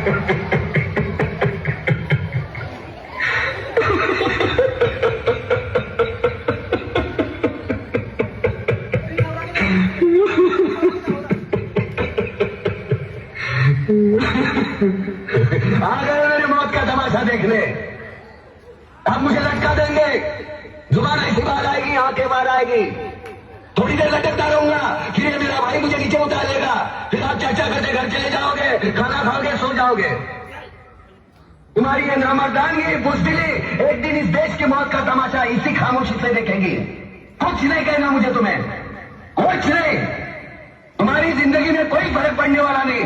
गए मेरी मौत का तमाशा देखने। अब मुझे लटका देंगे, जुबान ऐसी बाहर आएगी, आंखें बाहर आएगी, थोड़ी देर लटकता रहूंगा, फिर ये मेरा भाई मुझे नीचे उतारेगा, फिर आप चर्चा करते घर चले जाओगे, खाना खाओगे, सो जाओगे। तुम्हारी ये नामर्दानगी, बुज़दिली एक दिन इस देश की मौत का तमाशा इसी खामोशी से देखेंगी। कुछ नहीं कहना मुझे तुम्हें, कुछ नहीं। तुम्हारी जिंदगी में कोई फर्क पड़ने वाला नहीं।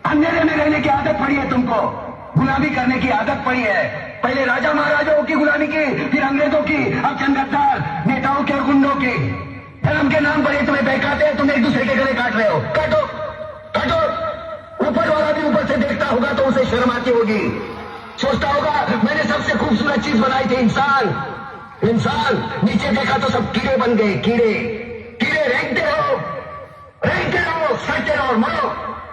अंधेरे में रहने की आदत पड़ी है तुमको, गुलामी करने की आदत पड़ी है। पहले राजा महाराजाओं की गुलामी की, फिर अंग्रेजों की, अब चंद गद्दार नेताओं के और गुंडों की। धर्म के नाम पर ये तुम्हें बहकाते हैं, तुम एक दूसरे के गले काट रहे हो। काटो काटो। ऊपर वाला भी ऊपर से देखता होगा तो उसे शर्म आती होगी, सोचता होगा मैंने सबसे खूबसूरत चीज बनाई थी, इंसान। इंसान नीचे देखा तो सब कीड़े बन गए, कीड़े कीड़े रेंगते रहो, सड़ते रहो और मरो।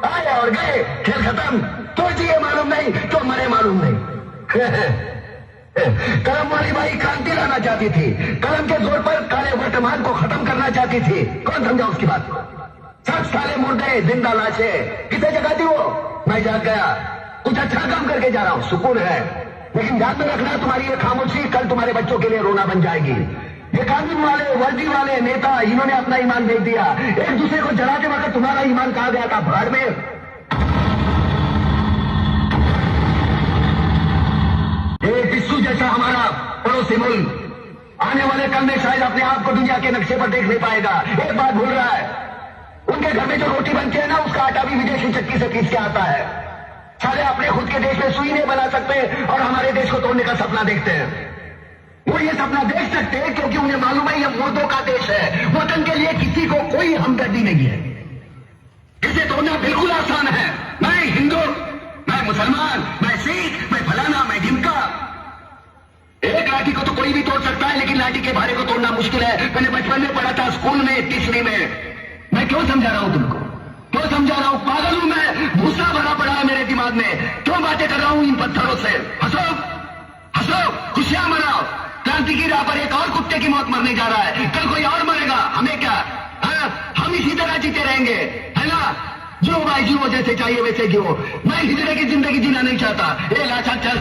आए और गए, खेल खत्म। तो जिए मालूम नहीं, तो मरे मालूम नहीं। कलम वाली बाई क्रांति लाना चाहती थी, कलम के जोर पर काले वर्तमान को खत्म करना चाहती थी। कौन समझा उसकी बात को? सब साले मुर्दे, जिंदा लाशें। किसे जगाती वो? मैं जाग गया, कुछ अच्छा काम करके जा रहा हूं, सुकून है। लेकिन ध्यान में रखना, तुम्हारी ये खामोशी कल तुम्हारे बच्चों के लिए रोना बन जाएगी। ये कानून वाले, वर्दी वाले नेता, इन्होंने अपना ईमान बेच दिया। एक दूसरे को जलाते वक्त तुम्हारा ईमान कहा गया था? भाड़ में। ये बिस्सू जैसा हमारा पड़ोसी मुल्क आने वाले कल में शायद अपने आप को दुनिया के नक्शे पर देख नहीं पाएगा। एक बात भूल रहा है, उनके घर में जो रोटी बनती है ना, उसका आटा भी विदेशी चक्की से पीस के आता है। साले अपने खुद के देश में सुई नहीं बना सकते और हमारे देश को तोड़ने का सपना देखते हैं। वो ये सपना देख सकते हैं क्योंकि उन्हें मालूम है ये मुर्दों का देश है। वतन के लिए किसी को कोई हमदर्दी नहीं है। इसे तोड़ना बिल्कुल आसान है। मैं हिंदू, मैं मुसलमान, मैं सिख, मैं फलाना, मैं ढिमका। एक लाठी को तो कोई भी तोड़ सकता है, लेकिन लाठी के भारे को तोड़ना मुश्किल है। मैंने बचपन में पढ़ा था, स्कूल में, तीसरी में। मैं क्यों समझा रहा हूं तुमको? क्यों समझा रहा हूं? पागल हूं मैं? भूसा भरा पड़ा है मेरे दिमाग में। क्यों बातें कर रहा हूं इन पत्थरों से? हंसो हंसो, खुशियां मनाओ। क्रांति की राह पर एक और कुत्ते की मौत मरने जा रहा है, कल कोई और मरेगा, हमें क्या? हम इसी तरह जीते रहेंगे, है ना? जियो भाई जियो, जैसे चाहिए वैसे जियो। मैं हिजड़े की जिंदगी जीना नहीं चाहता। ए लाचा चल।